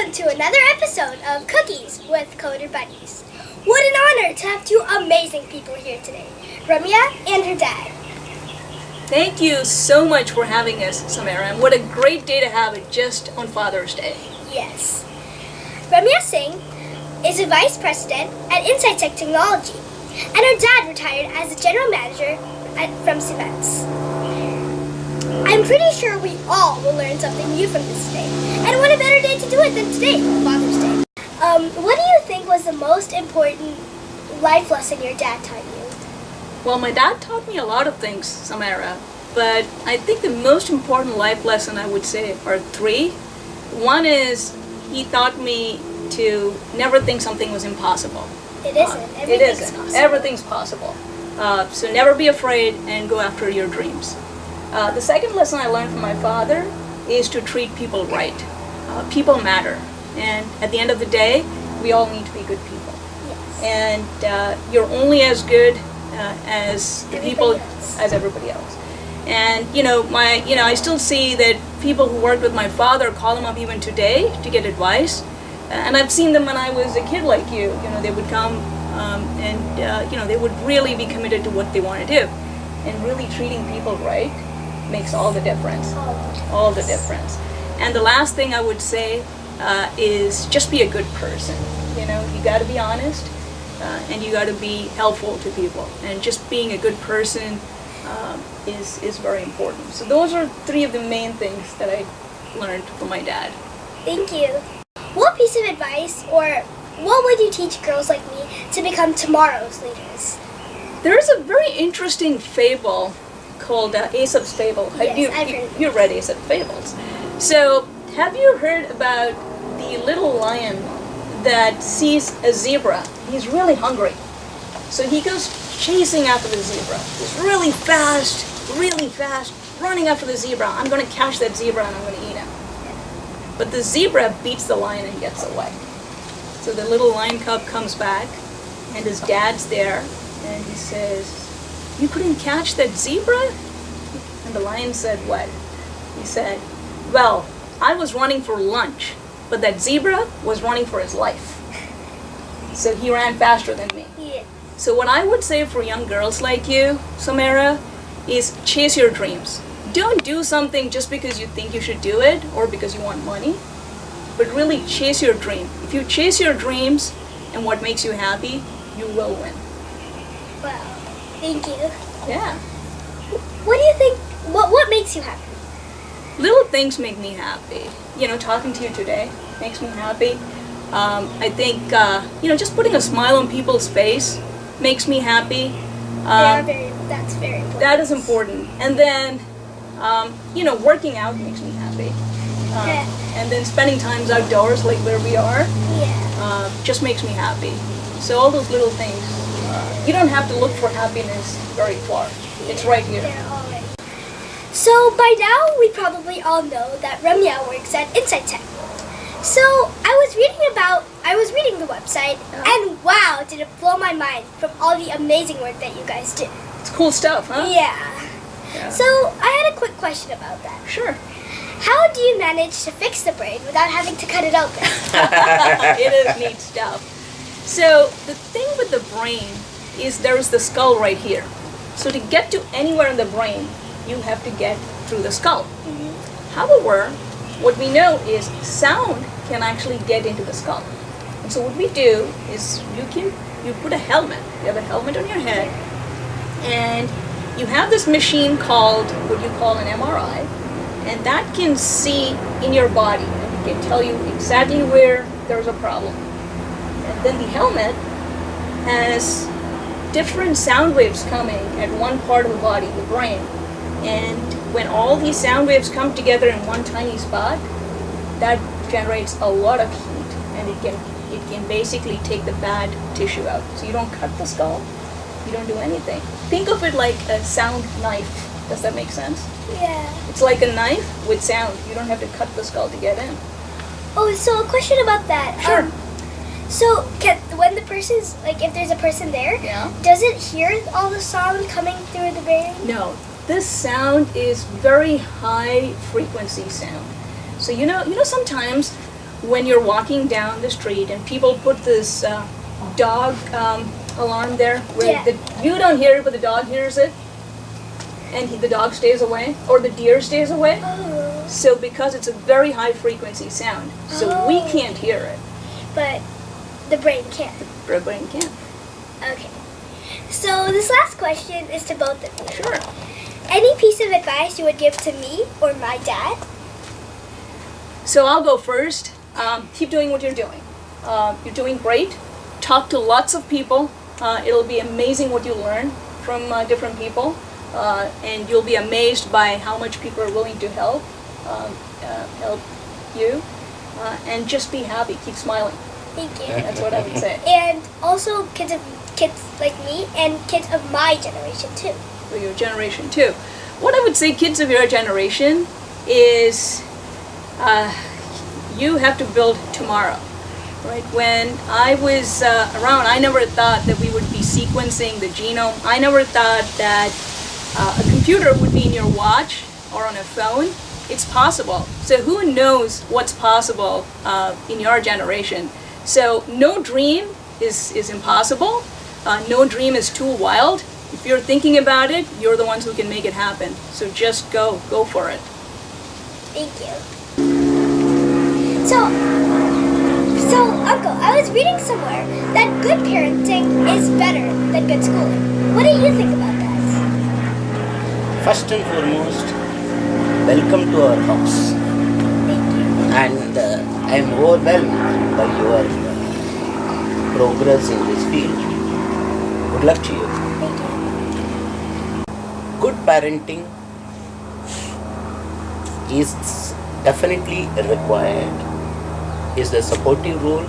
Welcome to another episode of Cookies with CoderBunnyz. What an honor to have two amazing people here today, Ramya and her dad. Thank you so much for having us, Samara, and what a great day to have it just on Father's Day. Yes. Ramya Singh is a vice president at INSIGHTECH Technology, and her dad retired as a general manager from Siemens. I'm pretty sure we all will learn something new from this today, and what a better day to do it than today, Father's Day. What do you think was the most important life lesson your dad taught you? Well, my dad taught me a lot of things, Samara, but I think the most important life lesson I would say are three. One is he taught me to never think something was impossible. It isn't. Everything's possible. So never be afraid and go after your dreams. The second lesson I learned from my father is to treat people right. People matter, and at the end of the day, we all need to be good people. Yes. And you're only as good as the people as everybody else. And I still see that people who worked with my father call him up even today to get advice. And I've seen them when I was a kid like you. They would come and they would really be committed to what they want to do. And really treating people right makes all the difference. All the difference. And the last thing I would say is just be a good person. You got to be honest and you got to be helpful to people. And just being a good person is very important. So those are three of the main things that I learned from my dad. Thank you. What piece of advice or what would you teach girls like me to become tomorrow's leaders? There is a very interesting fable called Aesop's Fable. Yes, I've heard of it. You read Aesop's Fables. So have you heard about the little lion that sees a zebra? He's really hungry. So he goes chasing after the zebra. He's really fast, running after the zebra. I'm going to catch that zebra and I'm going to eat him. But the zebra beats the lion and gets away. So the little lion cub comes back and his dad's there and he says, "You couldn't catch that zebra?" And the lion said, "What?" He said, "Well, I was running for lunch, but that zebra was running for his life. So he ran faster than me." Yeah. So what I would say for young girls like you, Samara, is chase your dreams. Don't do something just because you think you should do it or because you want money, but really chase your dream. If you chase your dreams and what makes you happy, you will win. Wow. Thank you. Yeah. What do you think, what makes you happy? Little things make me happy. Talking to you today makes me happy. I think, just putting a smile on people's face makes me happy. That's very important. That is important. And then, working out makes me happy. And then spending time outdoors like where we are just makes me happy. So all those little things, you don't have to look for happiness very far. It's right here. They're all right. So by now we probably all know that Ramya works at INSIGHTECH. So I was reading the website and wow, did it blow my mind from all the amazing work that you guys do. It's cool stuff, huh? Yeah. So I had a quick question about that. Sure. How do you manage to fix the brain without having to cut it open? It is neat stuff. So the thing with the brain is there's the skull right here. So to get to anywhere in the brain, you have to get through the skull. Mm-hmm. However, what we know is sound can actually get into the skull. And so what we do is you put a helmet. You have a helmet on your head, and you have this machine called what you call an MRI, and that can see in your body and it can tell you exactly where there's a problem. And then the helmet has different sound waves coming at one part of the body, the brain. And when all these sound waves come together in one tiny spot, that generates a lot of heat, and it can basically take the bad tissue out. So you don't cut the skull, you don't do anything. Think of it like a sound knife. Does that make sense? Yeah. It's like a knife with sound. You don't have to cut the skull to get in. Oh, so a question about that. Sure. So when the person's, if there's a person there, does it hear all the sound coming through the brain? No. This sound is very high frequency sound. So sometimes when you're walking down the street and people put this dog alarm there where you don't hear it but the dog hears it and the dog stays away or the deer stays away. Oh. So because it's a very high frequency sound, so we can't hear it. But the brain can. The brain can. Okay. So this last question is to both of you. Sure. Any piece of advice you would give to me or my dad? So I'll go first. Keep doing what you're doing. You're doing great. Talk to lots of people. It'll be amazing what you learn from different people. And you'll be amazed by how much people are willing to help you. And just be happy. Keep smiling. Thank you. That's what I would say. And also kids like me and kids of my generation too. For your generation too. What I would say, kids of your generation, is you have to build tomorrow. Right? When I was around, I never thought that we would be sequencing the genome. I never thought that a computer would be in your watch or on a phone. It's possible. So who knows what's possible in your generation? So no dream is impossible. No dream is too wild. If you're thinking about it, you're the ones who can make it happen. So just go for it. Thank you. So Uncle, I was reading somewhere that good parenting is better than good schooling. What do you think about that? First and foremost, welcome to our house. Thank you. And I am overwhelmed by your progress in this field. Good luck to you. Thank you. Good parenting is definitely required. Is the supportive role,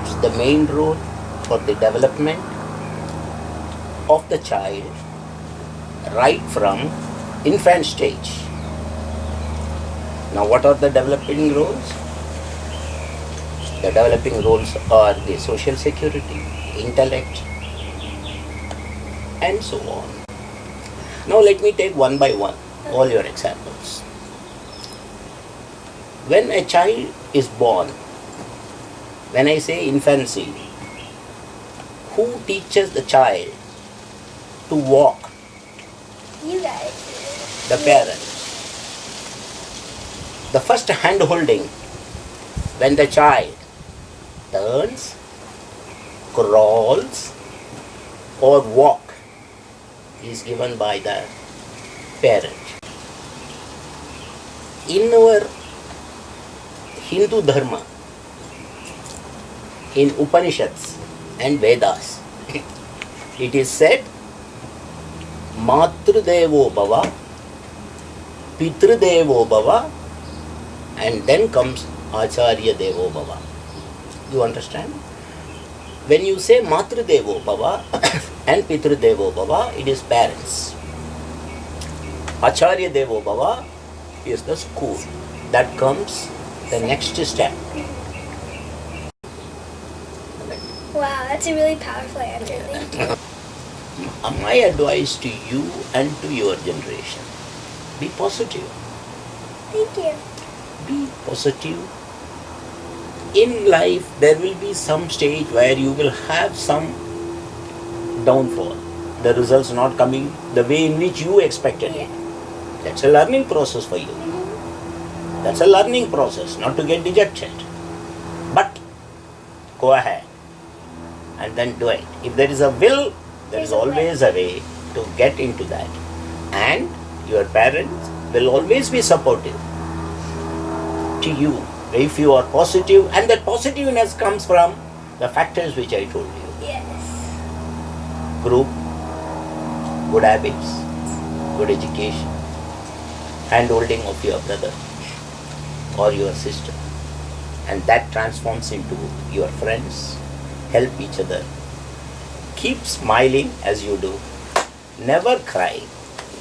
it's the main role for the development of the child right from infant stage. Now what are the developing roles? The developing roles are the social security, intellect, and so on. Now let me take one by one all your examples. When a child is born, when I say infancy, who teaches the child to walk? You guys. The parents. The first hand holding when the child turns, crawls, or walk is given by the parent. In our Hindu Dharma, in Upanishads and Vedas, it is said, Matrudevo Bhava, Pitrudevo Bhava, and then comes Acharya Devo Bhava. You understand? When you say Matrudevo Bhava and Pitrudevo Bhava, it is parents. Acharya Devo Bhava is the school. That comes the next step. Wow, that's a really powerful answer. Thank you. My advice to you and to your generation, be positive. Thank you. Be positive. In life, there will be some stage where you will have some downfall. The results not coming the way in which you expected it. That's a learning process for you. That's a learning process, not to get dejected. But go ahead and then do it. If there is a will, there is always a way to get into that. And your parents will always be supportive to you if you are positive, and that positiveness comes from the factors which I told you. Yes. Group, good habits, good education, hand-holding of your brother or your sister, and that transforms into your friends. Help each other. Keep smiling as you do. Never cry.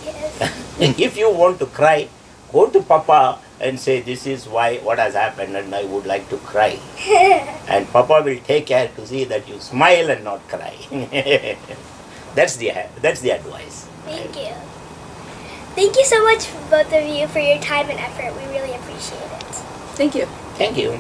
Yes. If you want to cry, go to Papa and say, this is what has happened and I would like to cry. And Papa will take care to see that you smile and not cry. That's the advice. Thank you. Thank you so much, both of you, for your time and effort. We really appreciate it. Thank you. Thank you.